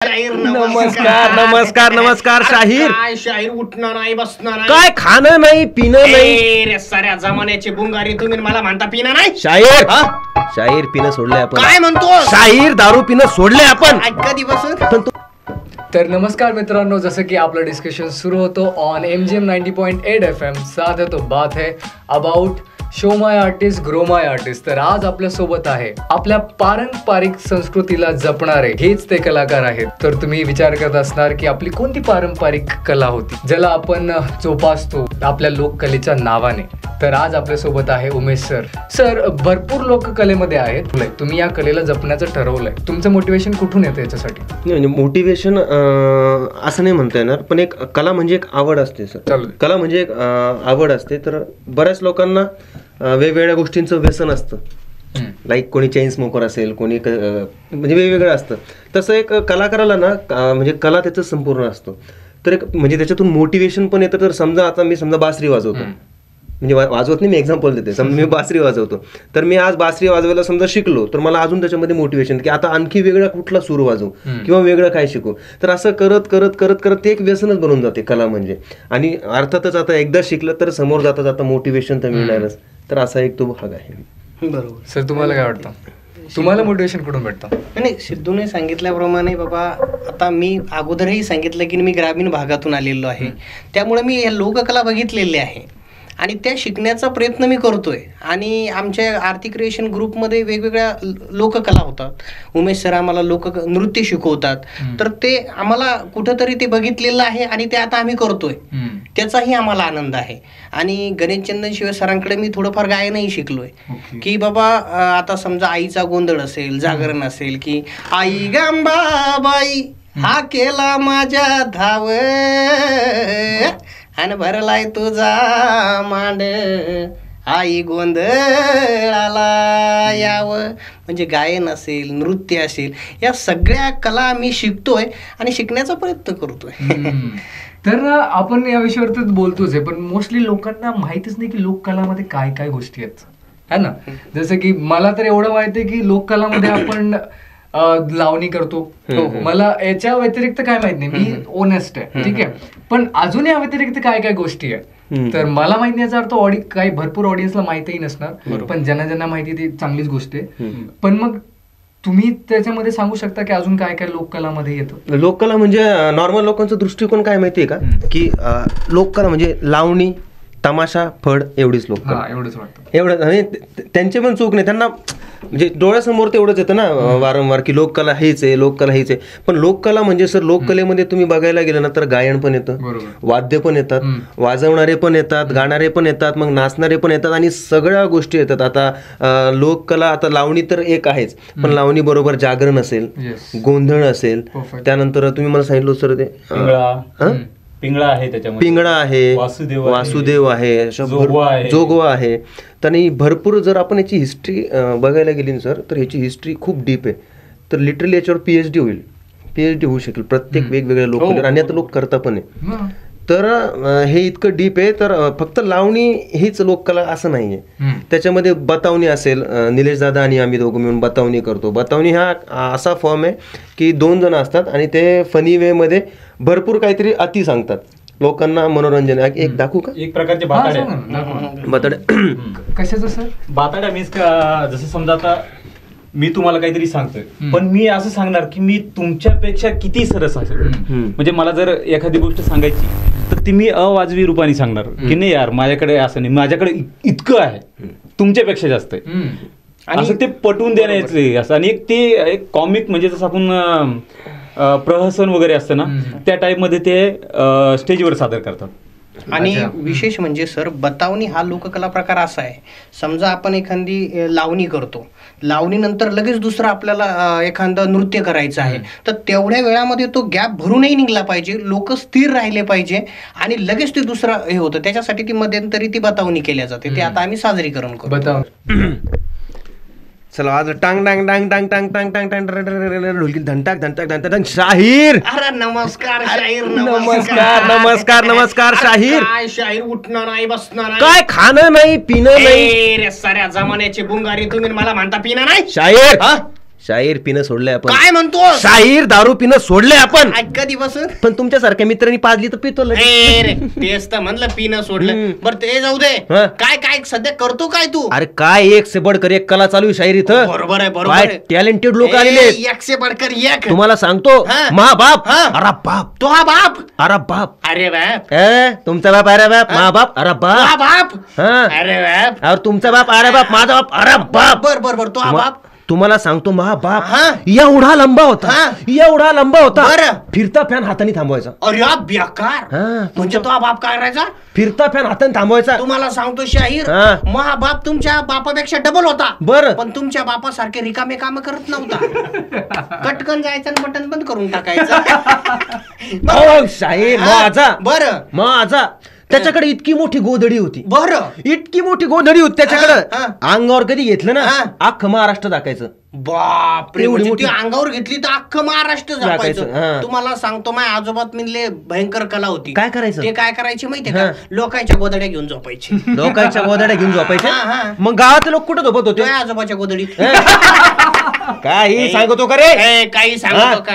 नमस्कार नमस्कार नमस्कार. शाहीर काय शाहीर उठणार नाही बसणार नाही. काय खाणं नाही पिणं नाही रे साऱ्या जमान्याची बुंगारी तुम्ही मला म्हणता पिणं नाही. शाहीर शाहीर पिणं सोडलंय आपण. काय म्हणतो शाहीर दारू पिणं सोडलंय आपण. कधीपासून? तर नमस्कार मित्रांनो, जसं की आपलं डिस्कशन सुरू होतो ऑन MGM 90.8 FM. साथ है तो बात है about show my artist grow my artist. तर आज आपल्या सोबत आहे आपल्या पारंपरिक संस्कृतीला जपणारे हेच ते कलाकार आहेत. तर तुम्ही विचार करत असणार की आपली कोणती पारंपरिक कला होती ज्याला आपण जोपासतो आपल्या लोककलेच्या नावाने. तर आज आपल्या सोबत आहे उमेश सर. सर, भरपूर लोक कलेमध्ये आहेत, तुम्ही या कलेला जपण्याचं ठरवलंय. तुमचं मोटिवेशन कुठून येतं याच्यासाठी? म्हणजे मोटिवेशन असं नाही म्हणता येणार, पण एक कला म्हणजे एक आवड असते सर. कला म्हणजे एक आवड असते. तर बऱ्याच लोकांना वेगवेगळ्या गोष्टींचं व्यसन असतं. लाईक कोणी चेन स्मोकर असेल, कोणी म्हणजे वेगवेगळं असतं. तसं एक कलाकाराला ना म्हणजे कला त्याचं संपूर्ण असतं. तर एक म्हणजे त्याच्यातून मोटिवेशन पण येतं. तर समजा आता मी बासरी वाजवतो, म्हणजे वाजवत नाही, मी एक्झाम्पल देते. समजा मी बासरी वाजवतो, तर मी आज बासरी वाजवायला समजा शिकलो, तर मला अजून त्याच्यामध्ये मोटिवेशन की आता आणखी वेगळा कुठला सूर वाजवू किंवा वेगळं काय शिकू. तर असं करत करत करत करत ते एक व्यसनच बनून जाते कला म्हणजे. आणि अर्थातच आता एकदा शिकलं तर समोर जाता जाता मोटिवेशन तर मिळणारच. तर असा एक तो भाग आहे. बरोबर. सर, तुम्हाला काय वाटतं? तुम्हाला मोटिवेशन कुठून भेटतं? नाही, सिद्धूने सांगितल्याप्रमाणे बाबा, आता मी अगोदरही सांगितलं की मी ग्रामीण भागातून आलेलो आहे, त्यामुळे मी लोककला बघितलेली आहे आणि त्या शिकण्याचा प्रयत्न मी करतोय. आणि आमच्या आर्थिक क्रिएशन ग्रुपमध्ये वेगवेगळ्या लोककला होतात. उमेश सर आम्हाला नृत्य शिकवतात. तर ते आम्हाला कुठंतरी ते बघितलेलं आहे आणि ते आता आम्ही करतोय. त्याचाही आम्हाला आनंद आहे. आणि गणेश चंदन शिवे सरांकडे मी थोडंफार गायनही शिकलोय. की बाबा आता समजा आईचा गोंधळ असेल, जागरण असेल, की आई गंबाबाई हा केला माझ्या धाव आणि भरलाय तुझा मांड आई गोंधळाला याव. म्हणजे गायन असेल, नृत्य असेल, या सगळ्या कला मी शिकतोय आणि शिकण्याचा प्रयत्न करतोय. तर आपण या विषयावर तर बोलतोच आहे, पण मोस्टली लोकांना माहितीच नाही की लोककलामध्ये काय काय गोष्टी आहेत, है ना. जसं की मला तर एवढं माहिती आहे की लोककलामध्ये आपण लावणी करतो. मला याच्या व्यतिरिक्त काय माहित नाही, मी ओनेस्ट आहे, ठीक आहे. पण अजून या व्यतिरिक्त काय काय गोष्टी आहे तर मला माहित नाही. याचा अर्थ काही भरपूर ऑडियन्सला माहितीही नसणार, पण ज्यांना ज्यांना माहिती ती चांगलीच गोष्ट आहे. पण मग तुम्ही त्याच्यामध्ये सांगू शकता की अजून काय काय लोककलामध्ये येतं? लोककला म्हणजे नॉर्मल लोकांचा दृष्टिकोन काय माहितीये का, की लोककला म्हणजे लावणी, तमाशा, फड एवढीच लोककला. एवढंच वाटतं. एवढं आणि त्यांचे पण चूक नाही. त्यांना म्हणजे डोळ्यासमोर तेवढंच येतं ना वारंवार की लोककला हेच आहे, लोककला हेच आहे. पण लोककला म्हणजे सर, लोककलेमध्ये तुम्ही बघायला गेलं ना तर गायन पण येतं, वाद्य पण येतात, वाजवणारे पण येतात, गाणारे पण येतात, मग नाचणारे पण येतात आणि सगळ्या गोष्टी येतात. आता लोककला, आता लावणी तर एक आहेच, पण लावणी बरोबर जागरण असेल, गोंधळ असेल, त्यानंतर तुम्ही मला सांगितलं सर ते पिंगळा आहे, त्याच्यामध्ये पिंगळा आहे, वासुदेव आहे, जोगवा आहे. आणि भरपूर जर आपण याची हिस्ट्री बघायला गेली ना सर, तर ह्याची हिस्ट्री खूप डीप आहे. तर लिटरली याच्यावर PhD होईल, PhD होऊ शकेल प्रत्येक वेगवेगळ्या लोक, आणि आता लोक करता पण आहे. तर हे इतकं डीप आहे. तर फक्त लावणी हीच लोककला असं नाहीये. त्याच्यामध्ये बतावणी असेल, निलेश दादा आणि आम्ही दोघं मिळून बतावणी करतो. बतावणी हा असा फॉर्म आहे की 2 जण असतात आणि ते फनी वे मध्ये भरपूर काहीतरी अति सांगतात, लोकांना मनोरंजन. एक दाखवू का? एक प्रकारचे बाताड्या. कशाचं सर? बाताड्या मीन्स का, जसं समजा आता मी तुम्हाला काहीतरी सांगतोय, पण मी असं सांगणार की मी तुमच्यापेक्षा किती सरस असेल. म्हणजे मला जर एखादी गोष्ट सांगायची तर ती मी अवाजवी रूपाने सांगणार की नाही यार, माझ्याकडे असं नाही, माझ्याकडे इतकं आहे, तुमच्यापेक्षा जास्त आहे. आणि असं ते पटवून देण्याचे असं. आणि एक कॉमिक म्हणजे जसं आपण प्रहसन वगैरे असतं ना, त्या टाईप मध्ये ते स्टेजवर सादर करतात. आणि विशेष म्हणजे सर, बतावणी हा लोककला प्रकार असा आहे, समजा आपण एखादी लावणी करतो, लावणीनंतर लगेच दुसरं आपल्याला एखादं नृत्य करायचं आहे, तर तेवढ्या वेळामध्ये तो गॅप भरूनही निघला पाहिजे, लोक स्थिर राहिले पाहिजे आणि लगेच ते दुसरं हे होतं. त्याच्यासाठी ती मध्यंतरी ती बतावणी केल्या जाते. ते आता आम्ही साजरीकरण करतो. चला आज टांग टांग टांग टांग टांग टांग टांग टांग ढोलकी धंटाक धंटाक धंटाक. शाहीर, अरे नमस्कार शाहीर. नमस्कार नमस्कार नमस्कार. शाहीर काय शाहीर उठणार नाही बसणार नाही. काय खाणं नाही पिणं नाही. रे साऱ्या जमान्याची बुंगारी तुम्ही मला म्हणता पिणं नाही. शाहीर शाहीर पिणं सोडलंय आपण. काय म्हणतो? शाहीर दारू पिणं सोडलंय आपण. कधीपासून? पण तुमच्यासारख्या मित्रांनी पाजली तर पितो लगेच. ए रे, तेच तर म्हणलं पिणं सोडलं. बरं ते जाऊ दे. हा. काय काय सध्या करतो काय तू? अरे काय एक से बडकर एक कला चालू आहे शाहीर इथं. बरोबर आहे, बरोबर काय आहे. टॅलेंटेड लोक आलेले आहेत. एक से बढ़कर एक. तुम्हाला सांगतो हा. महाबाप. हा. अरे बाप. तो हा बाप. अरे बाप. अरे बाप. तुमचा बाप अरे बाप. महाबाप अरे तो हा बाप. बाप. हा. अरे बाप. और तुमचा बाप अरे बाप. माझा बाप अरे बाप. बर बर बर, तो हा बाप. तुम्हाला सांगतो महाबाप हा. एवढा लंबा होता. हा. एवढा लंबा होता. बरं. फिरता फॅन हाताने थांबवायचा. अरे बेकार. हा. म्हणजे तो हा बाप काय करायचा? फिरता फॅन हाताने थांबवायचा. तुम्हाला सांगतो शाहीर, हा. महाबाप तुमच्या बापापेक्षा डबल होता. बरं. पण तुमच्या बापासारखे रिकामे काम करत नव्हता. कटकन जायचं आणि बटन बंद करून टाकायचं. हो, शाहीर माझा. बरं माझा त्याच्याकडे इतकी मोठी गोधडी होती. बरं. इतकी मोठी गोधडी होती त्याच्याकडे. हा. अंगावर कधी घेतलं ना हा. अख्खं महाराष्ट्र दाखायचं. बापरे, एवढी म्हणजे मोठी. ती अंगावर घेतली तर अख्खं महाराष्ट्र झाकायचं, झापायचं. हा. तुम्हाला सांगतो माझ्या आजोबात मिळले भयंकर कला होती. काय करायचं? ते काय करायचे माहितीये हा. का? लोकांच्या गोदड्या घेऊन झोपायचे. लोकांच्या गोधड्या घेऊन झोपायचे. हा, हा. मग गावातले लोक कुठे झोपत होते? तुझ्या आजोबाच्या गोदडीत. काही सांगतो का रे? ए, काही सांगतो का?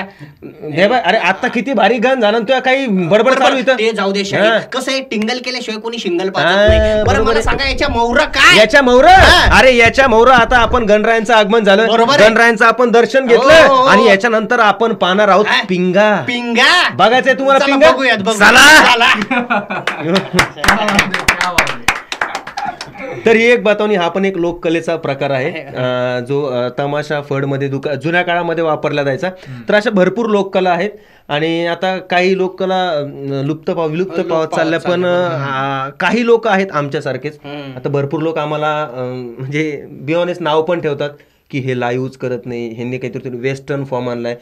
हे बघ, अरे आता किती भारी गण झालं तुला काही बडबड चालू इथं. ते जाऊ दे हा. शाहीर. कसं आहे, टिंगल केल्याशिवाय कोणी शिंगल हा, पाजत नाही. बरं बरोबर मला आहे. सांगा, याच्या मौरा काय? याच्या मौर. हा. अरे याच्या मौर आता आपण गणरायांचं आगमन झालं. बरोबर आहे. गणरायांचं आपण दर्शन हो, घेतलं हो. आणि याच्यानंतर आपण पाहणार आहोत हा. पिंगा. पिंगा बघायचंय तुम्हाला चला पिंगा? बघूयात, चला. चला. तर ही एक बातवणी हा पण एक लोककलेचा प्रकार आहे जो तमाशा फड मध्ये जुन्या काळामध्ये वापरला जायचा. तर अशा भरपूर लोककला आहेत आणि आता काही लोककला विलुप्त पावत चालल्या. पण काही लोक आहेत आमच्यासारखेच. आता भरपूर लोक आम्हाला म्हणजे बिऑनेस्ट नाव पण ठेवतात की हे लाईव्हच करत नाही, ह्यांनी काहीतरी वेस्टर्न फॉर्म आणलाय.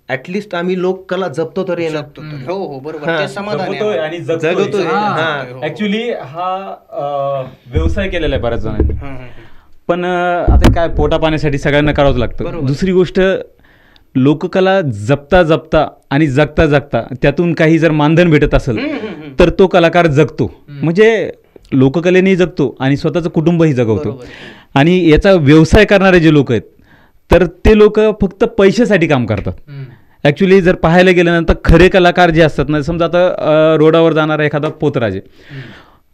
ऍटलिस्ट आम्ही लोककला जपतो तरी ना. हो हो बरोबर, हा. ते समाधान जगतोय आहे. आणि जगतोय. जगतोय. ऍक्च्युली हा व्यवसाय केलेला आहे बऱ्याच जणांनी. हम्म. पण आता काय पोटा पाण्यासाठी सगळ्यांना करावंच लागतं. दुसरी गोष्ट, लोककला जपता जपता आणि जगता जगता त्यातून काही जर मानधन भेटत असेल तर तो कलाकार जगतो. म्हणजे लोककलेने जगतो आणि स्वतःचं कुटुंबही जगवतो. आणि याचा व्यवसाय करणारे जे लोक आहेत तर ते लोक फक्त पैशासाठी काम करतात. ॲक्च्युली जर पाहायला गेल्यानंतर खरे कलाकार जे असतात ना, समजा आता रोडावर जाणारा एखादा पोतराज आहे.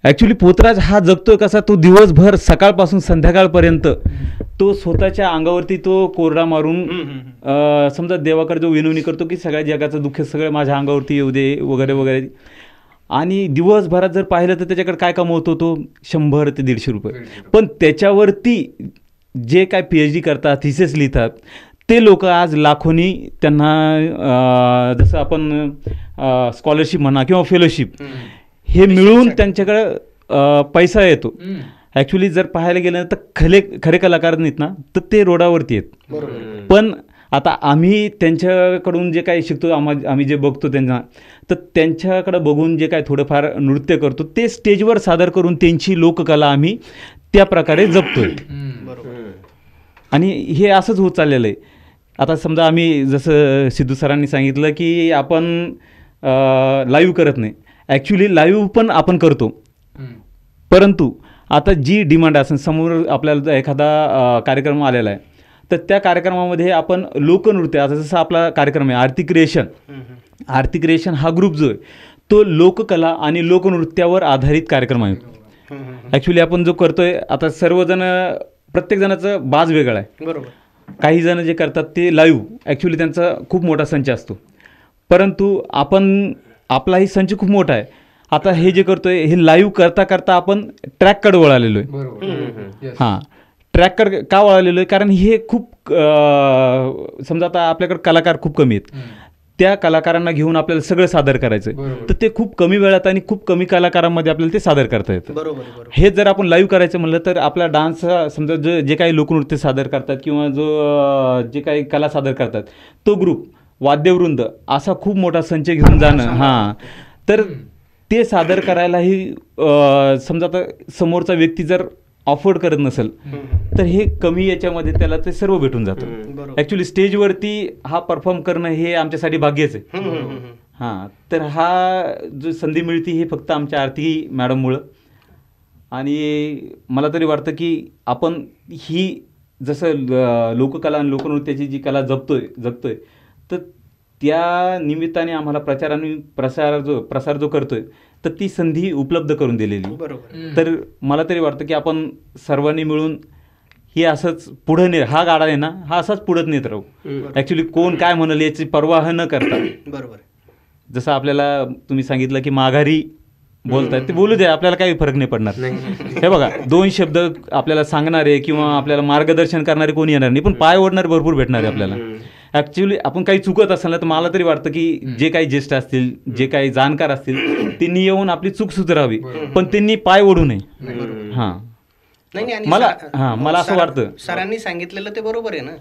ॲक्च्युली पोतराज हा जगतोय कसा, तो दिवसभर सकाळपासून संध्याकाळपर्यंत तो स्वतःच्या अंगावरती तो कोरडा मारून समजा देवाकडे जो विनवणी करतो की सगळ्या जगाचं दुःख सगळं माझ्या अंगावरती येऊ दे वगैरे वगैरे. आणि दिवसभरात जर पाहिलं तर त्याच्याकडे काय कमवतो तो 100 ते 150 रुपये. पण त्याच्यावरती जे काय PhD करतात, थिसिस लिहितात ते लोक आज लाखोनी त्यांना जसं आपण स्कॉलरशिप म्हणा किंवा फेलोशिप हे मिळून त्यांच्याकडं पैसा येतो. ॲक्च्युली जर पाहायला गेलं तर खरे कलाकार नाहीत ना, तर ते रोडावरती आहेत. पण आता आम्ही त्यांच्याकडून जे काही शिकतो, आम्ही जे बघतो त्यांना, तर त्यांच्याकडं बघून जे काय थोडंफार नृत्य करतो ते स्टेजवर सादर करून त्यांची लोककला आम्ही त्या प्रकारे जपतोय. आणि हे असंच होत चाललेलं आहे. आता समजा आम्ही जसं सिद्धू सरांनी सांगितलं की आपण लाईव्ह करत नाही. ॲक्च्युली लाईव्ह पण आपण करतो, परंतु आता जी डिमांड असेल, समोर आपल्याला एखादा कार्यक्रम आलेला आहे तर त्या कार्यक्रमामध्ये आपण लोकनृत्य, आता जसं आपला कार्यक्रम आहे आरती क्रिएशन, आरती क्रिएशन हा ग्रुप जो आहे तो लोककला आणि लोकनृत्यावर आधारित कार्यक्रम आहे. ॲक्च्युली आपण जो करतोय आता सर्वजण, प्रत्येकजणाचं बाज वेगळा आहे. बरोबर. काही जण जे करतात ते लाईव्ह, ॲक्च्युली त्यांचा खूप मोठा संच असतो, परंतु आपलाही संच खूप मोठा आहे. आता हे जे करतोय हे लाईव्ह करता करता आपण ट्रॅककडे वळालेलो आहे. हां, ट्रॅककडे का वळालेलो आहे? कारण हे खूप समजा आता आपल्याकडे कलाकार खूप कमी आहेत. त्या कलाकारांना घेऊन आपल्याला सगळं सादर करायचं आहे, तर ते खूप कमी वेळात आणि खूप कमी कलाकारांमध्ये आपल्याला ते सादर करता येतं. बरोबर. हे जर आपण लाईव्ह करायचं म्हणलं तर आपला डान्स समजा जे काही लोकनृत्य सादर करतात किंवा जे काही कला सादर करतात तो ग्रुप, वाद्यवृंद असा खूप मोठा संच घेऊन जाणं, हां, तर ते सादर करायलाही समजा आता समोरचा व्यक्ती जर अफोर्ड करत नसेल तर हे कमी याच्यामध्ये त्याला ते सर्व भेटून जातं. ॲक्च्युली स्टेजवरती हा परफॉर्म करणं हे आमच्यासाठी भाग्यच आहे. हां, तर हा जो संधी मिळते हे फक्त आमच्या आरती मॅडममुळं. आणि मला तरी वाटतं की आपण ही जसं लोककला आणि लोकनृत्याची जी कला जगतोय तर त्या निमित्ताने आम्हाला प्रचार आणि प्रसार जो करतोय तर ती संधी उपलब्ध करून दिलेली. बरोबर. तर मला तरी वाटतं की आपण सर्वांनी मिळून हे असंच पुढं हा गाडा आहे ना हा असाच पुढत नेत राहू. ॲक्च्युली कोण काय म्हणाल याची पर्वा न करता. बरोबर. जसं आपल्याला तुम्ही सांगितलं की माघारी बोलतायत ते बोलू द्या, आपल्याला काही फरक नाही पडणार. हे बघा 2 शब्द आपल्याला सांगणारे किंवा आपल्याला मार्गदर्शन करणारे कोणी येणार नाही, पण पाय ओढणारे भरपूर भेटणार आहे आपल्याला. ॲक्च्युली आपण काही चुकत असेल ना तर मला तरी वाटतं की जे काही ज्येष्ठ असतील जे काही जाणकार असतील त्यांनी येऊन आपली चूक सुधारावी, पण त्यांनी पाय ओढू नये. हां नाही आणि मला असं वाटतं सरांनी सांगितलेलं ते बरोबर आहे ना.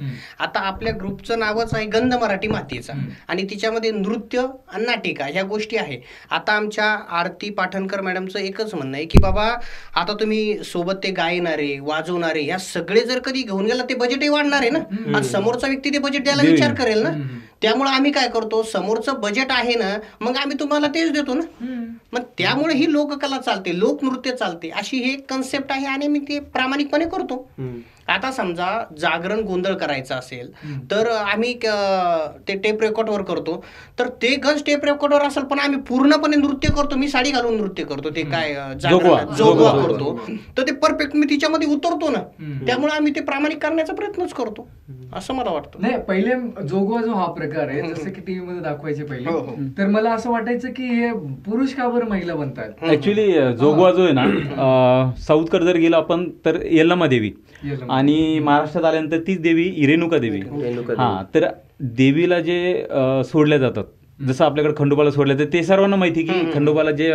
आता आपल्या ग्रुपचं नावच आहे गंध मराठी मातीचा आणि तिच्यामध्ये नृत्य आणि नाटिका ह्या गोष्टी आहे. आता आमच्या आरती पाठणकर मॅडमचं एकच म्हणणं आहे की बाबा आता तुम्ही सोबत ते गायणारे वाजवणारे ह्या सगळे जर कधी घेऊन गेला ते बजेटही वाढणार आहे ना, आणि समोरचा व्यक्ती ते बजेट द्यायला विचार करेल ना. त्यामुळे आम्ही काय करतो, समोरचं बजेट आहे ना मग आम्ही तुम्हाला तेच देतो ना. मग त्यामुळे ही लोककला चालते, लोकनृत्य चालते, अशी ही एक कन्सेप्ट आहे आणि मी ते प्रामाणिकपणे करतो. आता समजा जागरण गोंधळ करायचा असेल तर आम्ही ते टेप रेकॉर्डवर करतो, तर ते गंज टेप रेकॉर्डवर असेल पण आम्ही पूर्णपणे नृत्य करतो. मी साडी घालून नृत्य करतो, ते काय जोगवा करतो, तर ते परफेक्ट मी तिच्यामध्ये उतरतो ना. त्यामुळे आम्ही ते प्रामाणिक करण्याचा प्रयत्नच करतो असं मला वाटतं. नाही पहिले जोगवा जो हा प्रकार आहे जसं की टीव्ही मध्ये दाखवायचे पहिले, तर मला असं वाटायचं की हे पुरुष का बरं महिला बनतात. ऍक्च्युली जोगवा जो आहे ना साऊथकडे जर गेलो आपण तर यल्लमा देवी, आणि महाराष्ट्रात आल्यानंतर तीच देवी रेणुका देवी. हा तर देवीला जे सोडल्या जातात, जसं आपल्याकडे खंडोबाला सोडल्या जातात ते सर्वांना माहिती की खंडोबाला जे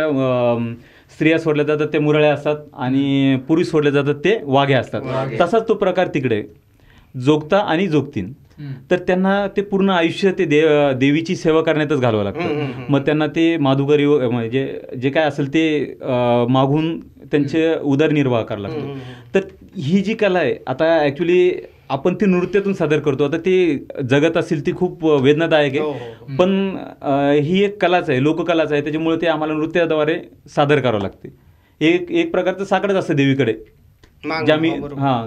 स्त्रिया सोडल्या जातात ते मुरळ्या असतात आणि पुरुष सोडले जातात ते वाघ्या असतात. तसाच तो प्रकार तिकडे जोगता आणि जोगतीन. तर त्यांना ते पूर्ण आयुष्य ते देवीची सेवा करण्यातच घालवावं लागतं. मग त्यांना ते माधुकरी म्हणजे जे काय असेल ते मागून त्यांचे उदरनिर्वाह करावा लागतो. तर ही जी कला आहे आता ॲक्च्युली आपण ती नृत्यातून सादर करतो. आता ते जगत असेल ती खूप वेदनादायक आहे, पण ही एक कलाच आहे, लोककलाच आहे, त्याच्यामुळे ते आम्हाला नृत्याद्वारे सादर करावं लागते. एक प्रकारचं साकडच असतं देवीकडे जे आम्ही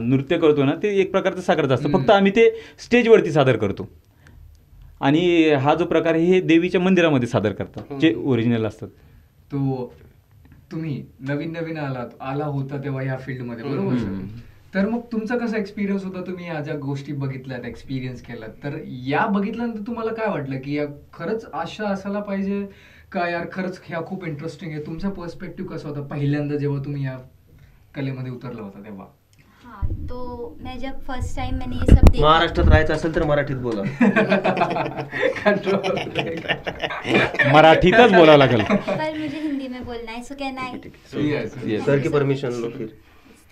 नृत्य करतो ना, ते एक प्रकारचं साकडच असतं, फक्त आम्ही ते स्टेजवरती सादर करतो. आणि हा जो प्रकार आहे हे देवीच्या मंदिरामध्ये सादर करतात जे ओरिजिनल असतात. तो तुम्ही नवीन आला होता तेव्हा ह्या फील्डमध्ये, बरोबर सर? तर मग तुमचा कसा एक्सपिरियन्स होता, तुम्ही ह्या ज्या गोष्टी बघितल्यात, एक्सपिरियन्स केलात, तर या बघितल्यानंतर तुम्हाला काय वाटलं की या खरंच अशा असायला पाहिजे का, यार खरंच ह्या खूप इंटरेस्टिंग आहे? तुमचा पर्स्पेक्टिव्ह कसा होता पहिल्यांदा जेव्हा तुम्ही या कलेमध्ये उतरला होता तेव्हा? हाँ, तो मैं जब फर्स्ट टाइम मैंने ये सब देखा, महाराष्ट्रात राहायचं असेल तर मराठीत बोला. मराठीतच बोलावं लागेल. पर मुझे हिंदी में बोलना है, सो कहना है. सर की परमिशन लो फिर.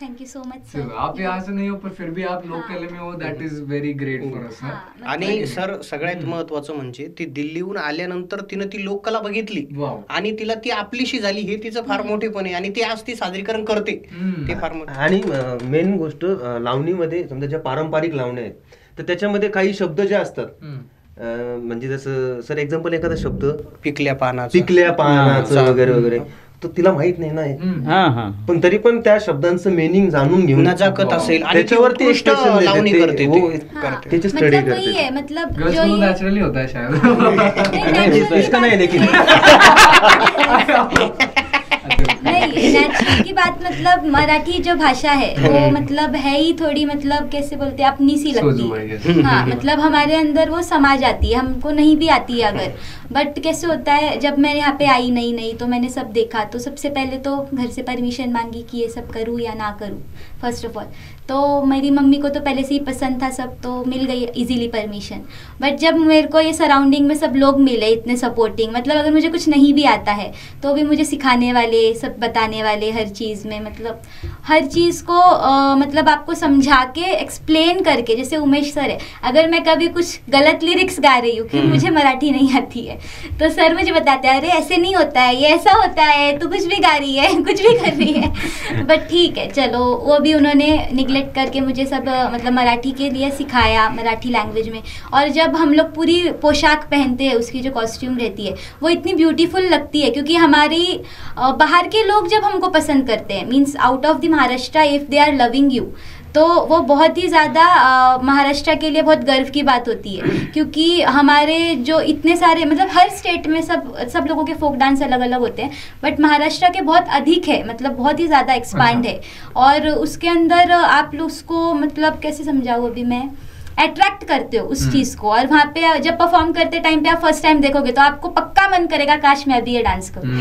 Thank you so much sir. आप यहाँ से नहीं हो पर फिर भी आप लोकल में हो, that is very great for us. आणि सर सगळ्यात महत्वाचं म्हणजे ती दिल्लीहून आल्यानंतर तिनं ती लोककला बघितली आणि तिला ती आपलीशी झाली, हे तिचं फार मोठेपण आहे आणि ती आज ती सादरीकरण करते, ते फार मोठे. आणि मेन गोष्ट लावणीमध्ये समजा ज्या पारंपरिक लावण्या आहेत तर त्याच्यामध्ये काही शब्द जे असतात, म्हणजे जसं सर एक्झाम्पल एखादा शब्द पिकल्या पानाचं वगैरे वगैरे, तो तिला माहित नाही ना, पण तरी पण त्या शब्दांचं मेनिंग जाणून घेऊन नजाकत असेल आणि त्याच्यावरती लावणी करते, त्याची स्टडी मतलब वही करते. है, मतलब जो ये नॅचरली होता है शायद. इसका नहीं लेकिन नहीं, नेचुरल की बात, मतलब मराठी जो भाषा है वो मतलब है ही थोड़ी, मतलब कैसे बोलते हैं, अपनी सी लगती है. हाँ, मतलब हमारे अंदर वो समा जाती है, हमको नहीं भी आती है अगर. बट कैसे होता है, जब मैं यहाँ पे आई नई तो मैंने सब देखा, तो सबसे पहले तो घर से परमिशन मांगी कि ये सब करूँ या ना करूँ. फर्स्ट ऑफ ऑल तो मेरी मम्मी को तो पहले से ही पसंद था सब, तो मिल गई इजीली परमिशन. बट जब मेरे को ये सराउंडिंग में सब लोग मिले इतने सपोर्टिंग, मतलब अगर मुझे कुछ नहीं भी आता है तो भी मुझे सिखाने वाले, सब बताने वाले हर चीज़ में, मतलब हर चीज़ को मतलब आपको समझा के एक्सप्लेन करके. जैसे उमेश सर है, अगर मैं कभी कुछ गलत लिरिक्स गा रही हूँ कि मुझे मराठी नहीं आती है, तो सर मुझे बताते हैं अरे ऐसे नहीं होता है, ये ऐसा होता है, तू कुछ भी गा रही है, कुछ भी कर रही है. बट ठीक है चलो, वो भी उन्होंने निगलेक्ट करके मुझे सब मतलब मराठी के लिए सिखाया, मराठी लैंग्वेज में. और जब हम लोग पूरी पोशाक पहनते हैं, उसकी जो कॉस्ट्यूम रहती है वो इतनी ब्यूटीफुल लगती है, क्योंकि हमारी बाहर के लोग जब हमको पसंद करते हैं, means out of the Maharashtra, if they are loving you, तो वो बहुत ही ज़्यादा महाराष्ट्र के लिए बहुत गर्व की बात होती है, क्योंकि हमारे जो इतने सारे मतलब हर स्टेट में सब लोगों के फोक डांस अलग अलग होते हैं, बट महाराष्ट्र के बहुत अधिक है, मतलब बहुत ही ज़्यादा एक्सपांड है। और उसके अंदर आप लोग उसको मतलब कैसे समझाऊँ अभी मैं, अट्रैक्ट करते हो उस चीज को, और वहाँ पे जब परफॉर्म करते टाइम पे आप फर्स्ट टाइम देखोगे तो आपको पक्का मन करेगा काश मैं अभी ये डांस करूँ।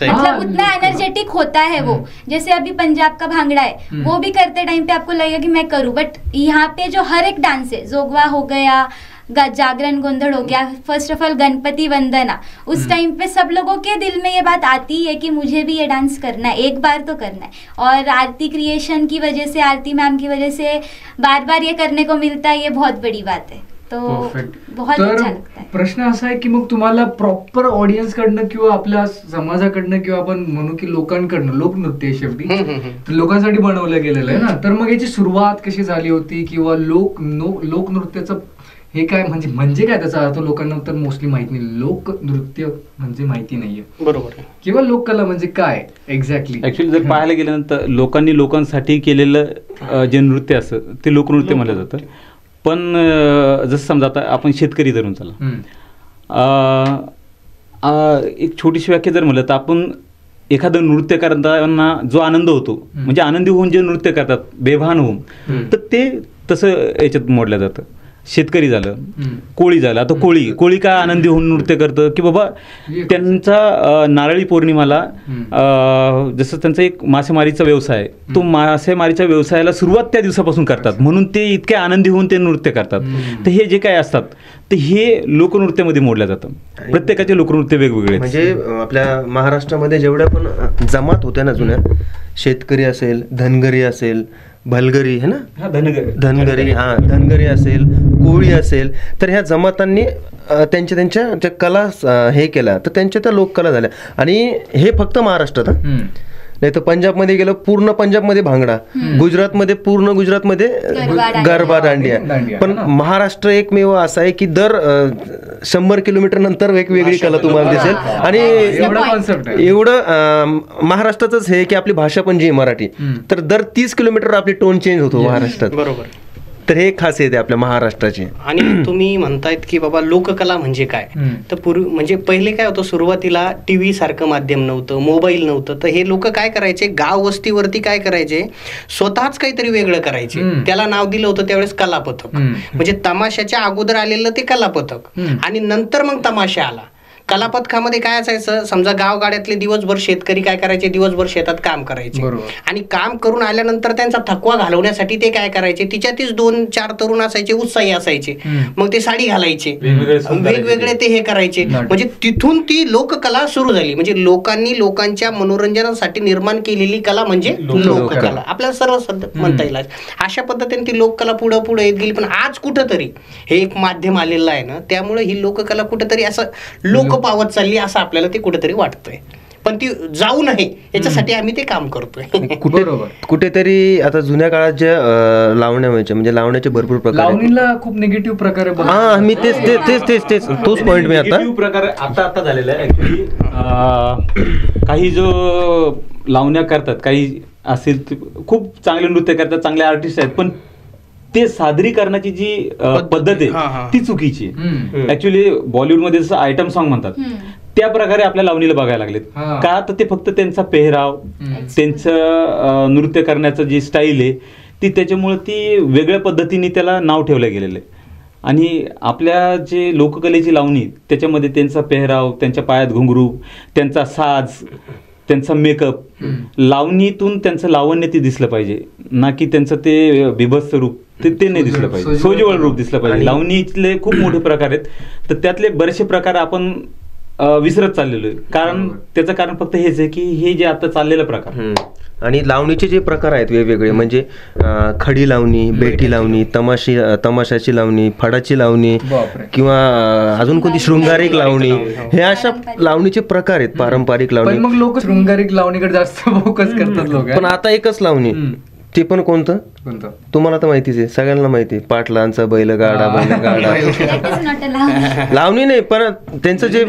मतलब उतना एनर्जेटिक होता है वो, जैसे अभी पंजाब का भांगड़ा है वो भी करते टाइम पे आपको लगेगा कि मैं करूँ, बट यहाँ पे जो हर एक डांस है, जोगवा हो गया, जागरण गोंधड़ हो गया, फर्स्ट ऑफ ऑल गणपति वंदना, उस टाइम पे सब लोगों के दिल में ये बात आती है कि मुझे भी ये डांस करना है, एक बार तो करना है। और आरती क्रिएशन की वजह से, आरती मैम की वजह से बार बार ये करने को मिलता है, ये बहुत बड़ी बात है। तो बहुत अच्छा लगता है। प्रश्न असा आहे की मग तुम्हाला प्रॉपर ऑडियन्स कडनं किंवा आपल्या समाजाकडनं किंवा आपण म्हणू की लोकांकडनं, लोकनृत्य आहे शेवटी, तर लोकांसाठी बनवलं गेलेलं आहे ना, तर मग याची सुरुवात कशी झाली होती किंवा लोकनृत्याचं हे काय म्हणजे काय त्याचा अर्थ लोकांना तर मोस्टली माहिती नाही, लोकनृत्य म्हणजे माहिती नाहीये, बरोबर, किंवा लोककला म्हणजे काय एक्झॅक्टली. ऍक्च्युअली जर पाहायला गेल्यानंतर लोकांनी लोकांसाठी केलेलं जे नृत्य असतं ते लोकनृत्य म्हटलं जातं. पण जसं समजा आता आपण शेतकरी धरून चला, एक छोटीशी व्याख्या जर म्हणलं तर आपण एखादं नृत्य करताना जो आनंद होतो, म्हणजे आनंदी होऊन जे नृत्य करतात बेभान होऊन, तर ते तसं याच्यात मोडलं जातं. शेतकरी झालं, कोळी झालं, आता कोळी काय आनंदी होऊन नृत्य करतं की बाबा त्यांचा नारळी पौर्णिमाला जसं त्यांचा एक मासेमारीचा व्यवसाय आहे, तो मासेमारीच्या व्यवसायाला सुरुवात त्या दिवसापासून करतात, म्हणून ते इतके आनंदी होऊन ते नृत्य करतात. तर हे जे काय असतात ते हे लोकनृत्यामध्ये मोडलं जातं. प्रत्येकाचे लोकनृत्य वेगवेगळे. म्हणजे आपल्या महाराष्ट्रामध्ये जेवढ्या पण जमात होत्या ना जुन्या, शेतकरी असेल, धनगरी असेल, भलगरी है ना, धनगरी असेल, कोळी असेल, तर ह्या जमातांनी त्यांच्या कला हे केल्या, तर त्यांच्या त्या लोककला झाल्या. आणि हे फक्त महाराष्ट्रात, नाही तर पंजाबमध्ये गेलं पूर्ण पंजाबमध्ये भांगडा, गुजरातमध्ये पूर्ण गुजरातमध्ये गरबा दांडिया. पण महाराष्ट्र एकमेव असा आहे की दर 100 किलोमीटर नंतर वेगवेगळी कला तुम्हाला दिसेल. आणि एवढं महाराष्ट्रातच हे की आपली भाषा पण जी आहे मराठी, तर दर 30 किलोमीटर आपली टोन चेंज होतो महाराष्ट्रात. बरोबर. तर हे खासियत आहे आपल्या महाराष्ट्राची. आणि तुम्ही म्हणतायत की बाबा लोककला म्हणजे काय, तर पूर्वी म्हणजे पहिले काय होतं, सुरुवातीला टीव्ही सारखं माध्यम नव्हतं, मोबाईल नव्हतं, तर हे लोक काय करायचे, गाव वस्तीवरती काय करायचे, स्वतःच काहीतरी वेगळं करायचे. त्याला नाव दिलं होतं त्यावेळेस कलापथक. म्हणजे तमाशाच्या अगोदर आलेलं ते कलापथक, आणि नंतर मग तमाशा आला. कलापथकामध्ये काय असायचं, समजा गावगाड्यातले दिवसभर शेतकरी काय करायचे, दिवसभर शेतात काम करायचे, आणि काम करून आल्यानंतर त्यांचा थकवा घालवण्यासाठी ते काय करायचे, तिच्यातच 2-4 तरुण असायचे, उत्साही असायचे, मग ते साडी घालायचे, वेगवेगळे ते हे करायचे. म्हणजे तिथून ती लोककला सुरू झाली. म्हणजे लोकांनी लोकांच्या मनोरंजनासाठी निर्माण केलेली कला म्हणजे लोककला, आपल्याला सर्व म्हणता येईल. अशा पद्धतीने ती लोककला पुढे पुढे येत गेली. पण आज कुठंतरी हे एक माध्यम आलेलं आहे ना, त्यामुळे ही लोककला कुठंतरी असं लोक पावत चालली असं आपल्याला ते कुठेतरी वाटतंय. पण ती जाऊ नये याच्यासाठी आम्ही ते काम करतोय. कुठेतरी आता जुन्या काळात ज्या लावण्या व्हायच्या, म्हणजे लावण्याचे भरपूर प्रकार, लावणीला खूप निगेटिव्ह प्रकार, मी तेच तोच पॉइंट मी आता प्रकार आता झालेला आहे. ऍक्च्युली काही जो लावण्या करतात, काही असेल खूप चांगले नृत्य करतात, चांगले आर्टिस्ट आहेत, पण ते सादरीकरणाची जी पद्धत आहे ती चुकीची आहे. ऍक्च्युली बॉलिवूडमध्ये जसं आयटम सॉन्ग म्हणतात त्या प्रकारे आपल्या लावणीला बघायला लागलेत. का तर ते फक्त त्यांचा पेहराव, त्यांचं नृत्य करण्याचं जी स्टाईल आहे ती, त्याच्यामुळे ती वेगळ्या पद्धतीने त्याला नाव ठेवलं गेलेलं आहे. आणि आपल्या जे लोककलेची लावणी त्याच्यामध्ये त्यांचा पेहराव, त्यांच्या पायात घुंगरू, त्यांचा साज, त्यांचा मेकअप, लावणीतून त्यांचं लावण्य ते दिसलं पाहिजे, ना की त्यांचं ते बिभत्स रूप ते नाही दिसलं पाहिजे, सोज्वळ रूप दिसलं पाहिजे. लावणीतले खूप मोठे प्रकार आहेत, तर त्यातले बरेचसे प्रकार आपण विसरत चाललेलो आहे. कारण त्याचं कारण फक्त हेच आहे की हे जे आता चाललेलं प्रकार. आणि लावणीचे जे प्रकार आहेत वेगवेगळे, म्हणजे खडी लावणी, बेठी लावणी, तमाशाची लावणी, फडाची लावणी, किंवा अजून कोणती शृंगारिक लावणी, हे अशा लावणीचे प्रकार आहेत, पारंपरिक लावणी. मग लोक शृंगारिक लावणीकडे जास्त फोकस करतात लोक. पण आता एकच लावणी ते पण कोणतं तुम्हाला तर माहितीच आहे, सगळ्यांना माहिती आहे, पाटलांचा बैलगाडा बैलगाडा. That is not allowed. लावणी नाही, पण त्यांचं जे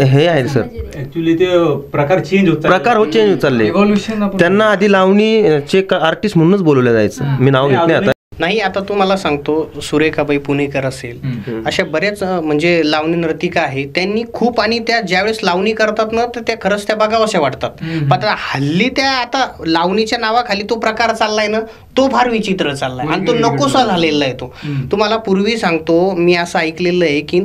हे आहे सर, ऍक्च्युली ते प्रकार चेंज होत प्रकार चेंज होत चालले. Evolution त्यांना आधी लावणीचे आर्टिस्ट म्हणूनच बोलवलं जायचं. मी नाव घेत नाही आता. नाही, आता तुम्हाला सांगतो, सुरेखाबाई पुणेकर असेल, अशा बऱ्याच म्हणजे लावणी नर्तिका आहे, त्यांनी खूप, आणि त्या ज्यावेळेस लावणी करतात ना तर त्या खरंच त्या बघाव्याशा वाटतात. पण आता हल्ली त्या आता लावणीच्या नावाखाली तो प्रकार चाललाय ना, तो फार विचित्र चाललाय आणि तो नकोसा झालेला आहे. तो तुम्हाला पूर्वी सांगतो, मी असं ऐकलेलं आहे की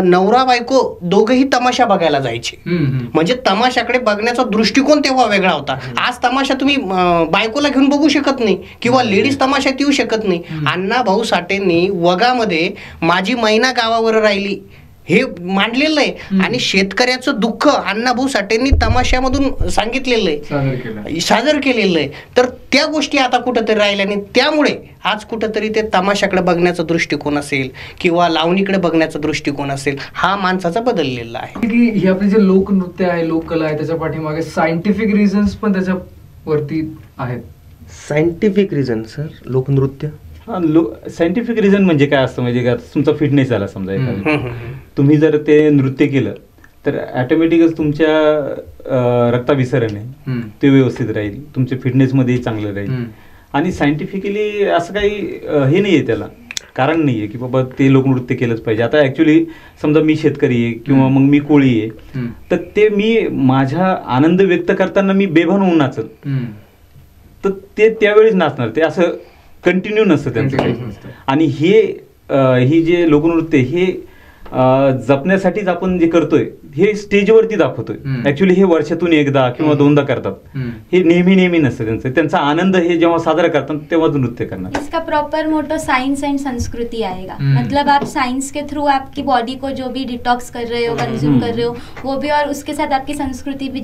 नवरा बायको दोघंही तमाशा बघायला जायचे. म्हणजे तमाशाकडे बघण्याचा दृष्टिकोन तेव्हा वेगळा होता. आज तमाशा तुम्ही बायकोला घेऊन बघू शकत नाही, किंवा लेडीज तमाशात येऊ शकत नाही. अण्णा भाऊ साठेंनी वगामध्ये माझी मैना गावावर राहिली हे मांडलेलं आहे, आणि शेतकऱ्याचं दुःख अण्णाभाऊ साठेंनी तमाशामधून सांगितलेलं आहे, सादर केलेलं आहे. तर त्या गोष्टी आता कुठंतरी राहिल्या नाही. त्यामुळे आज कुठंतरी ते तमाशाकडे बघण्याचा दृष्टिकोन असेल किंवा लावणीकडे बघण्याचा दृष्टिकोन असेल, हा माणसाचा बदललेला आहे. की हे आपले जे लोकनृत्य आहे, लोककला आहे, त्याच्या पाठीमागे सायंटिफिक रिझन्स पण त्याच्यावरती आहेत. सायंटिफिक रिझन सर, लोकनृत्य सायंटिफिक रिझन म्हणजे काय असतं, म्हणजे का तुमचा फिटनेस आला समजा एखादा, तुम्ही जर ते नृत्य केलं तर ऑटोमॅटिकच तुमच्या रक्ताभिसरण आहे ते व्यवस्थित राहील, तुमच्या फिटनेसमध्येही चांगलं राहील. आणि सायंटिफिकली असं काही हे नाही आहे, त्याला कारण नाही आहे की बाबा ते लोकनृत्य केलंच पाहिजे. आता ॲक्च्युली समजा मी शेतकरी आहे किंवा मग मी कोळी आहे, तर ते मी माझा आनंद व्यक्त करताना मी बेभान होऊन नाचत, तर ते त्यावेळीच नाचणार, ते असं कंटिन्यू नसतं त्यांचं काही. आणि ही जे लोकनृत्य हे जपण्यासाठीच आपण जे करतोय हे स्टेजवरती दाखवतोय. ऍक्च्युली हे वर्षातून एकदा किंवा दोनदा करतात, हे नेहमी नसतं त्यांचा आनंद हे जेव्हा साजरा करतात तेव्हा नृत्य करणार. इसका प्रॉपर मोटो साइंस एंड संस्कृति आएगा. मतलब आप साइंस के थ्रू आपकी बॉडी को जो भी डिटॉक्स कर रहे हो, कंज्यूम कर रहे हो वो भी, और उसके साथ आपकी संस्कृति भी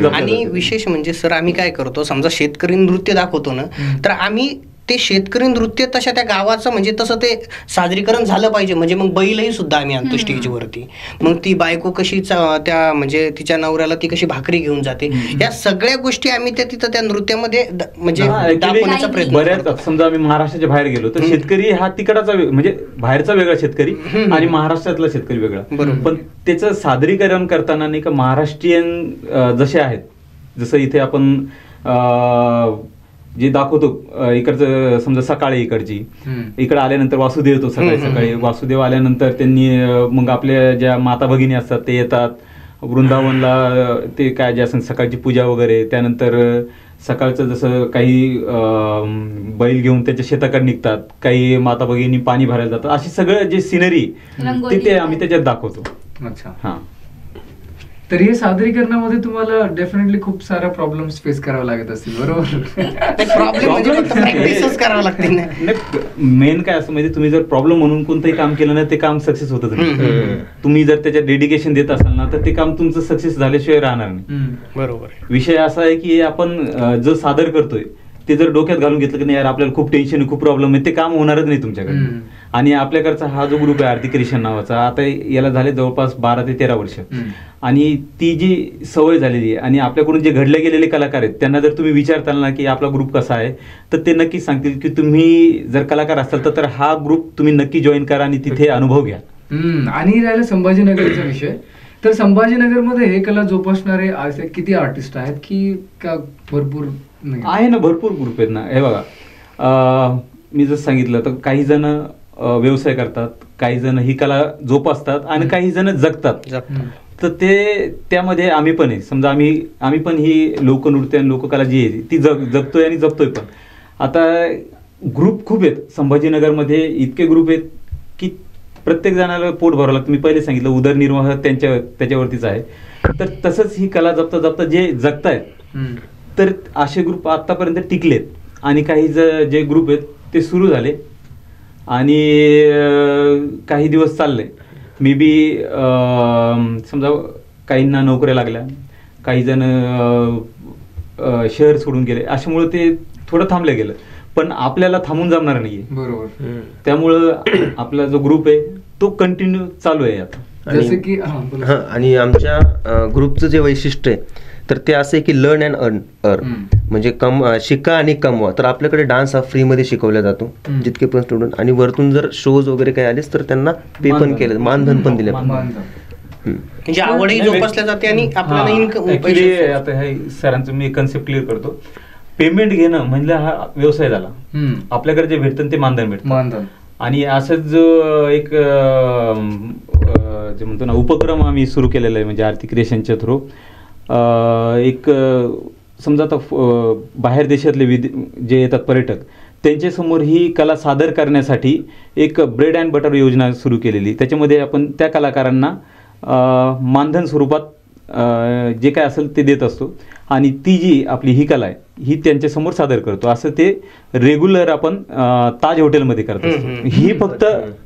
आणि विशेष म्हणजे सर, आम्ही काय करतो, समजा शेतकरी नृत्य दाखवतो ना, तर आम्ही ते शेतकरी नृत्य तशा त्या गावाचं म्हणजे तसं ते सादरीकरण झालं पाहिजे. म्हणजे मग बैलही सुद्धा आम्ही आणतो स्टेजवरती, मग ती बायको कशी त्या म्हणजे तिच्या नवऱ्याला ती कशी भाकरी घेऊन जाते, या सगळ्या गोष्टी आम्ही त्या तिथं त्या नृत्यामध्ये म्हणजे दाखवण्याचा प्रयत्न. बऱ्याच समजा आम्ही महाराष्ट्राच्या बाहेर गेलो तर शेतकरी हा तिकडाचा म्हणजे बाहेरचा वेगळा शेतकरी आणि महाराष्ट्रातला शेतकरी वेगळा, पण त्याचं सादरीकरण करताना नाही का महाराष्ट्रीयन जसे आहेत, जसं इथे आपण जे दाखवतो इकडचं समजा सकाळी इकडे आल्यानंतर वासुदेव येतो, सकाळी वासुदेव आल्यानंतर त्यांनी मग आपल्या ज्या माता भगिनी असतात ते येतात वृंदावनला, ते काय जे असं सकाळची पूजा वगैरे, त्यानंतर सकाळचं जसं काही बैल घेऊन त्याच्या शेताकडे निघतात, काही माता भगिनी पाणी भरायला जातात, अशी सगळं जे सिनरी ते आम्ही त्याच्यात दाखवतो. अच्छा, हा. तर हे सादरीकरणामध्ये तुम्हाला डेफिनेटली खूप साऱ्या प्रॉब्लेम्स फेस करावे लागत असतील, बरोबर? प्रॅक्टिसच करावं लागते. मेन काय असं म्हणजे तुम्ही जर प्रॉब्लेम म्हणून कोणतंही काम केलं ना ते काम सक्सेस होतं नाही. तुम्ही जर त्याच्यात डेडिकेशन देत असाल ना तर ते काम तुमचं सक्सेस झाल्याशिवाय राहणार नाही. बरोबर. विषय असा आहे की आपण जो सादर करतोय ते जर डोक्यात घालून घेतलं की नाही यार आपल्याला खूप टेन्शन आहे, खूप प्रॉब्लेम आहे, ते काम होणारच नाही तुमच्याकडे. आणि आपल्याकडचा हा जो ग्रुप आहे आरती क्रिएशन नावाचा, आता याला झाले जवळपास 12 ते 13 वर्ष, आणि ती जी सवय झालेली आहे आणि आपल्याकडून जे घडले गेलेले कलाकार आहेत त्यांना जर तुम्ही विचारताल ना की आपला ग्रुप कसा आहे तर ते नक्कीच सांगतील की तुम्ही जर कलाकार असाल तर हा ग्रुप तुम्ही नक्की जॉईन करा आणि तिथे अनुभव घ्या. आणि राहिला संभाजीनगरचा विषय, तर संभाजीनगरमध्ये हे कला जोपासणारे असे किती आर्टिस्ट आहेत की का भरपूर आहे ना? भरपूर ग्रुप आहेत ना. हे बघा, मी जसं सांगितलं तर काही जण व्यवसाय करतात, काही जण ही कला जोपासतात आणि काही जण जगतात. तर ते त्यामध्ये आम्ही पण आहे. समजा आम्ही पण ही लोकनृत्य आणि लोककला जी आहे ती जगतोय आणि जपतोय पण. आता ग्रुप खूप आहेत संभाजीनगरमध्ये, इतके ग्रुप आहेत की प्रत्येक जणाला पोट भरावं लागतं. मी पहिले सांगितलं उदरनिर्वाह त्याच्यावरतीच आहे. तर तसंच ही कला जपता जपता जे जगतायत तर असे ग्रुप आतापर्यंत टिकलेत आणि काही जे ग्रुप आहेत ते सुरू झाले आणि काही दिवस चालले. मे बी समजा काहींना नोकऱ्या लागल्या, काही जण शहर सोडून गेले, अशामुळे ते थोडं थांबलं गेलं. पण आपल्याला थांबून जमणार नाहीये, बरोबर. त्यामुळं आपला जो ग्रुप आहे तो कंटिन्यू चालू आहे आता. जसं की आणि आमच्या ग्रुपचं जे वैशिष्ट्य आहे तर ते असं आहे की लर्न अँड अर्न. म्हणजे शिका आणि कमवा. तर आपल्याकडे डान्स हा फ्रीमध्ये शिकवला जातो जितके पण स्टुडंट, आणि वरतून जर शोज वगैरे काही आलेच तर त्यांना पे पण केलं, मानधन पण दिले. म्हणजे आवडही जोपासल्या जाते आणि आपल्याला इन्कम. आता हे सरांचं मी कन्सेप्ट क्लिअर करतो. पेमेंट घेणं म्हणजे हा व्यवसाय झाला. आपल्याकडे जे भेटतं ते मानधन भेटतं. आणि असंच जो एक जे म्हणतो ना उपक्रम आम्ही सुरू केलेला आहे म्हणजे आर्थिक क्रिएशनच्या थ्रू, एक समजा आता बाहेर देशातले जे येतात पर्यटक त्यांच्यासमोर ही कला सादर करण्यासाठी एक ब्रेड अँड बटर योजना सुरू केलेली. त्याच्यामध्ये आपण त्या कलाकारांना मानधन स्वरूपात जे काय असेल ते देत असतो आणि ती जी आपली ही कला आहे ही त्यांच्यासमोर सादर करतो. असं ते रेग्युलर आपण ताज हॉटेलमध्ये करत असतो. ही फक्त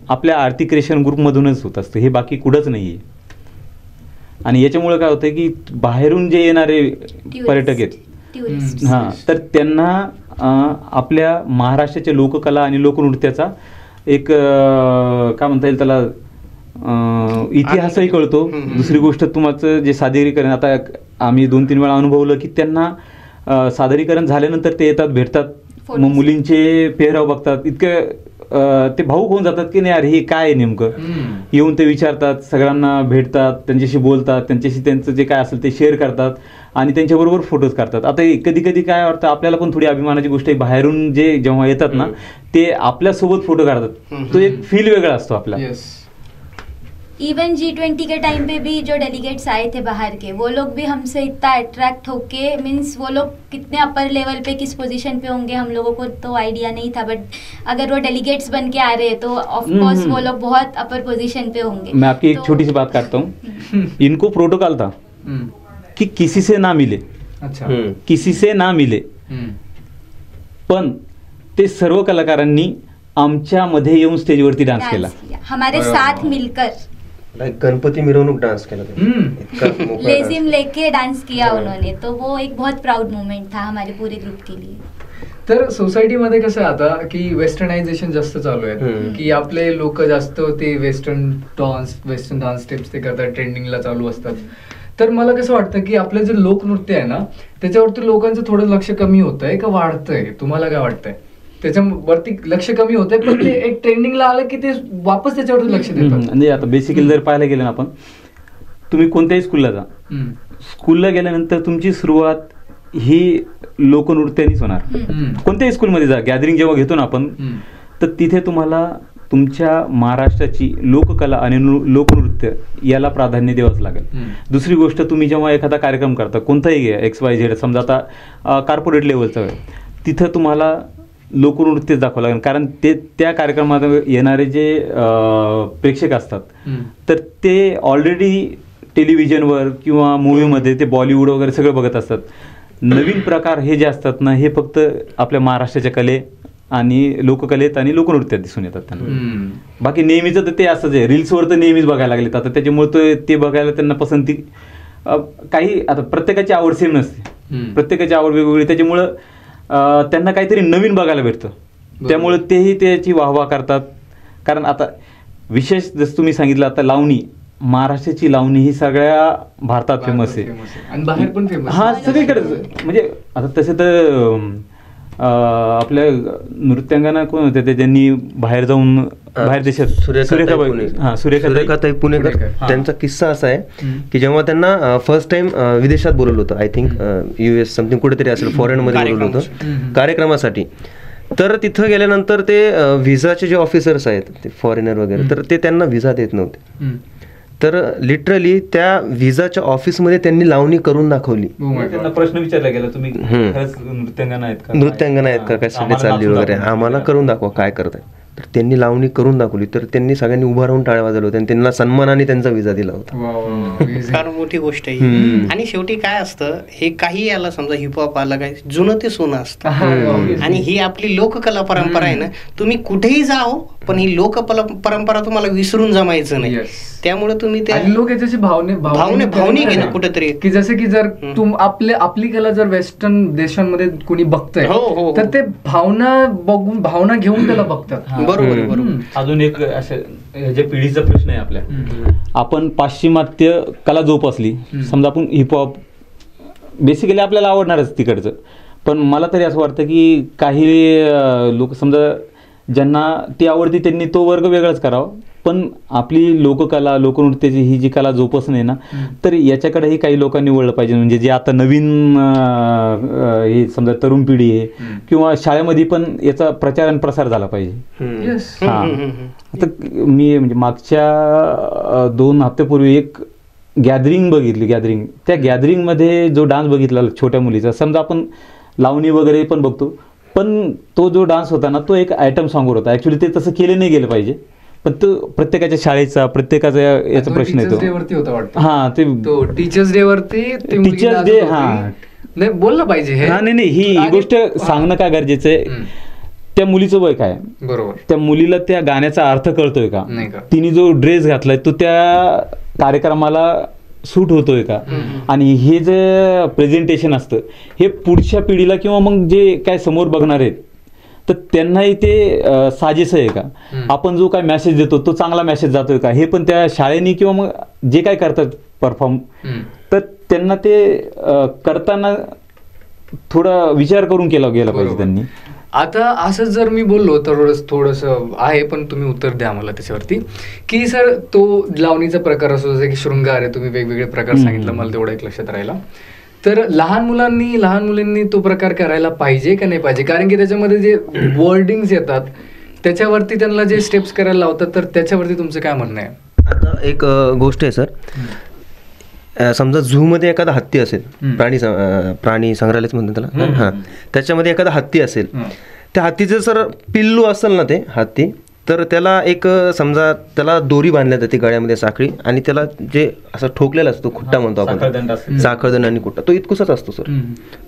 आपल्या आर्थिक क्रिएशन ग्रुपमधूनच होत असतं, हे बाकी कुठंच नाही आहे. आणि याच्यामुळे काय होतं की बाहेरून जे येणारे पर्यटक आहेत हां, तर त्यांना आपल्या महाराष्ट्राच्या लोककला आणि लोकनृत्याचा एक काय म्हणता येईल त्याला इतिहासही कळतो. दुसरी गोष्ट तुमचं जे सादरीकरण आता आम्ही 2-3 वेळा अनुभवलं की त्यांना सादरीकरण झाल्यानंतर ते येतात, भेटतात, मग मुलींचे पेहराव बघतात, इतकं ते भाऊक होऊन जातात की नाही अरे हे काय आहे नेमकं. येऊन ते विचारतात, सगळ्यांना भेटतात, त्यांच्याशी बोलतात, त्यांच्याशी त्यांचं जे काय असेल ते शेअर करतात आणि त्यांच्याबरोबर फोटोज काढतात. आता कधी कधी काय वाटतं आपल्याला पण थोडी अभिमानाची गोष्ट आहे, बाहेरून जे जेव्हा येतात ना ते आपल्यासोबत फोटो काढतात, तो एक फील वेगळा असतो आपला. इवन G20 के टाइम पे भी जो डेलीगेट्स आए थे बाहर के, वो लोग भी हमसे इतना अट्रैक्ट होके, मीन्स वो लोग कितने अपर लेवल पे किस पोजीशन पे होंगे हम लोगों को तो आइडिया नहीं था, बट अगर वो डेलीगेट्स बन के आ रहे हैं तो ऑफ कोर्स वो लोग बहुत अपर पोजीशन पे होंगे. मैं आपकी एक छोटी सी बात करता हूँ. इनको प्रोटोकॉल था कि किसी से ना मिले, किसी से ना मिले, पण ते सर्व कलाकारांनी आमच्यामध्ये येऊन स्टेजवरती डान्स केला, हमारे साथ मिलकर. गणपती मिरवणूक डान्स केला, लेजिम लेके डांस किया उन्होंने, तो वो एक बहुत प्राउड मोमेंट था हमारे पूरे ग्रुप के लिए. तर सोसायटीमध्ये कसं आहे आता की वेस्टर्नायझेशन जास्त चालू आहे, की आपले लोक जास्त ते वेस्टर्न डान्स स्टेप्स ते करतात, ट्रेंडिंगला चालू असतात. तर मला कसं वाटतं की आपलं जे लोकनृत्य आहे ना त्याच्यावरती लोकांचं थोडं लक्ष कमी होतंय का वाढतंय, तुम्हाला काय वाटतंय? त्याच्यावरती लक्ष कमी होतंय पण ते एक ट्रेंडिंगला आलं की ते वापस त्याच्यावरती लक्ष देतात. म्हणजे आता बेसिकली जर पाहायला गेलं ना आपण, तुम्ही कोणत्याही स्कूलला जा, स्कूलला गेल्यानंतर तुमची सुरुवात ही लोकनृत्यानेच होणार. कोणत्याही स्कूलमध्ये जा, गॅदरिंग जेव्हा घेतो ना आपण, तर तिथे तुम्हाला तुमच्या महाराष्ट्राची लोककला आणि लोकनृत्य याला प्राधान्य द्यावंच लागेल. दुसरी गोष्ट, तुम्ही जेव्हा एखादा कार्यक्रम करता, कोणताही घ्या, XYZ, समजा आता कॉर्पोरेट लेवलचा, तिथं तुम्हाला लोकनृत्यच दाखवावं लागेल. कारण ते त्या कार्यक्रमात येणारे जे प्रेक्षक असतात तर ते ऑलरेडी टेलिव्हिजनवर किंवा मूवीमध्ये ते बॉलिवूड वगैरे सगळं बघत असतात. नवीन प्रकार हे जे असतात ना, हे फक्त आपल्या महाराष्ट्राच्या कले आणि लोककलेत आणि लोकनृत्यात दिसून येतात त्यांना. बाकी नेहमीचं तर ते असंच आहे, रील्सवर तर नेहमीच बघायला लागलेत आता, त्याच्यामुळे ते बघायला त्यांना पसंती. काही आता प्रत्येकाची आवड सेम नसते, प्रत्येकाची आवड वेगवेगळी, त्याच्यामुळं त्यांना काहीतरी नवीन बघायला भेटतं, त्यामुळे तेही त्याची वाहवा करतात. कारण आता विशेष जसं तुम्ही सांगितलं, आता लावणी, महाराष्ट्राची लावणी ही सगळ्या भारतात फेमस आहे आणि बाहेर पण फेमस. हा, सगळीकडे. म्हणजे आता तसे तर आपल्या नृत्यांगना कोण होते ते ज्यांनी बाहेर जाऊन बाहेर देशात, सुरेखाताई पुणेकर, त्यांचा किस्सा असा आहे की जेव्हा त्यांना फर्स्ट टाइम विदेशात बोलवलं होतं, आय थिंक US समथिंग कुठेतरी असेल, फॉरेन मध्ये बोलवलं होतं कार्यक्रमासाठी. तर तिथं गेल्यानंतर ते व्हिसाचे जे ऑफिसर्स आहेत ते फॉरेनर वगैरे, तर ते त्यांना व्हिसा देत नव्हते. तर लिटरली त्या व्हिसाच्या ऑफिसमध्ये त्यांनी लावणी करून दाखवली. त्यांना प्रश्न विचारला गेला, तुम्ही खरंच नृत्यांगना आहेत का, नृत्यांगना आहेत का, कशासाठी चालली वगैरे, आम्हाला करून दाखवा काय करताय. तर त्यांनी लावणी करून दाखवली, तर त्यांनी सगळ्यांनी उभा राहून टाळ्या वाजवल्या होत्या आणि त्यांना सन्मानाने त्यांचा विजा दिला होता. फार मोठी गोष्ट आहे. आणि शेवटी काय असतं, हे काही याला समजा हिपहॉप आलं, काय जुनं ते सोनं असतं. आणि ही आपली लोककला परंपरा आहे ना, तुम्ही कुठेही जाओ पण ही लोककला परंपरा तुम्हाला विसरून जमायचं नाही. त्यामुळे तुम्ही त्या लोक याच्याशी भावनिक आहे ना कुठेतरी, की जसं की जर आपली कला जर वेस्टर्न देशांमध्ये कोणी बघतंय तर ते भावना घेऊन त्याला बघतात. बरोबर. अजून एक अशा जे पिढीचा प्रश्न आहे आपल्या, आपण पाश्चिमात्य कला जोपासली, समजा आपण हिपहॉप बेसिकली आपल्याला आवडणारच तिकडचं, पण मला तरी असं वाटतं की काही लोक समजा ज्यांना ती आवडती त्यांनी तो वर्ग वेगळाच करावा, पण आपली लोककला लोकनृत्याची ही जी कला जोपासणं आहे ना, तर याच्याकडेही काही लोकांनी वळलं पाहिजे. म्हणजे जे आता नवीन हे समजा तरुण पिढी आहे किंवा शाळेमध्ये पण याचा प्रचार आणि प्रसार झाला पाहिजे. हां, आता मी म्हणजे मागच्या 2 हफ्त्यापूर्वी एक गॅदरिंग बघितली. त्या गॅदरिंगमध्ये जो डान्स बघितला छोट्या मुलीचा, समजा आपण लावणी वगैरे पण बघतो, पण तो जो डान्स होता ना तो एक आयटम सॉंगवर होता. ॲक्च्युली ते तसं केले नाही गेलं पाहिजे, पण तो प्रत्येकाच्या शाळेचा प्रत्येकाचा याचा प्रश्न येतो. हां, ते टीचर्स डे वरती टीचर्स डे, हां नाही बोललं पाहिजे हे. हां, नाही ही गोष्ट सांगणं काय गरजेचं आहे. त्या मुलीचं वय काय, बरोबर, त्या मुलीला त्या गाण्याचा अर्थ कळतोय का, तिने जो ड्रेस घातलाय तो त्या कार्यक्रमाला सूट होतोय का, आणि हे जे प्रेझेंटेशन असतं हे पुढच्या पिढीला किंवा मग जे काय समोर बघणार आहेत तर त्यांनाही ते साजेसं आहे का, आपण जो काय मेसेज देतो तो चांगला मेसेज जातोय का, हे पण त्या शाळेनी किंवा मग जे काय करतात परफॉर्म, तर त्यांना ते करताना थोडा विचार करून केला गेला पाहिजे त्यांनी. आता असं जर मी बोललो तर थोडंसं आहे, पण तुम्ही उत्तर द्या मला त्याच्यावरती, की सर तो लावणीचा प्रकार असो, जसं की शृंगार आहे, तुम्ही वेगवेगळे प्रकार सांगितलं, मला तेवढं एक लक्षात राहिला. तर लहान मुलांनी तो प्रकार करायला पाहिजे का नाही पाहिजे, कारण की त्याच्यामध्ये जे वर्डिंग्स येतात त्याच्यावरती त्यांना जे स्टेप्स करायला लावतात, तर त्याच्यावरती तुमचं काय म्हणणं आहे? आता एक गोष्ट आहे सर, समजा झूमध्ये एखादा हत्ती असेल, प्राणी संग्रहालयच म्हणतात त्याला, हां, त्याच्यामध्ये एखादा हत्ती असेल, त्या हत्तीचं सर पिल्लू असेल ना ते हत्ती, तर त्याला एक समजा त्याला दोरी बांधल्या जाते गळ्यामध्ये साखळी, आणि त्याला जे असं ठोकलेला असतो खुट्टा म्हणतो आपण, साखळदंड आणि खुट्टा, तो इतकुसाच असतो सर.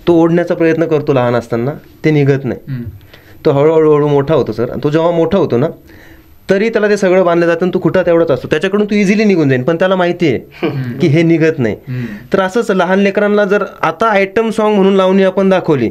तो ओढण्याचा प्रयत्न करतो लहान असताना, ते निघत नाही, तो हळूहळू मोठा होतो सर. तो जेव्हा मोठा होतो ना तरी त्याला ते सगळं बांधलं जातं आणि तो खुटा तेवढाच असतो, त्याच्याकडून तो इझिली निघून जाईल, पण त्याला माहिती आहे की हे निघत नाही. तर असंच लहान लेकरांना जर आता आयटम सॉन्ग म्हणून लावणी आपण दाखवली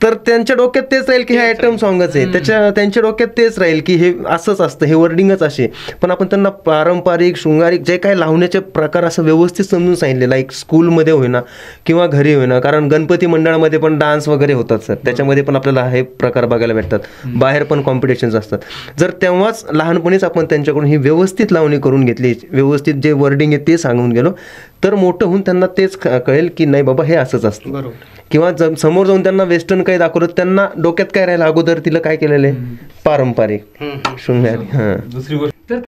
तर त्यांच्या डोक्यात तेच राहील की हे आयटम सॉंगच आहे, त्यांच्या डोक्यात तेच राहील की हे असंच असतं, हे वर्डिंगच असे. पण आपण त्यांना पारंपरिक शृंगारिक जे काही लावण्याचे प्रकार असं व्यवस्थित समजून सांगितले, लाईक स्कूलमध्ये होईना किंवा घरी होईना, कारण गणपती मंडळामध्ये पण डान्स वगैरे होतात सर, त्याच्यामध्ये पण आपल्याला हे प्रकार बघायला भेटतात, बाहेर पण कॉम्पिटिशन्स असतात. जर तेव्हाच लहानपणीच आपण त्यांच्याकडून ही व्यवस्थित लावणी करून घेतली, व्यवस्थित जे वर्डिंग आहे ते सांगून गेलो, तर मोठं होऊन त्यांना तेच कळेल की नाही बाबा हे असंच असतं. बरोबर. किंवा समोर जाऊन त्यांना वेस्टर्न काही दाखवलं, त्यांना डोक्यात काय राहिलं, अगोदर तिला काय केलेलं आहे पारंपरिक शृंगारी. हां, दुसरी गोष्ट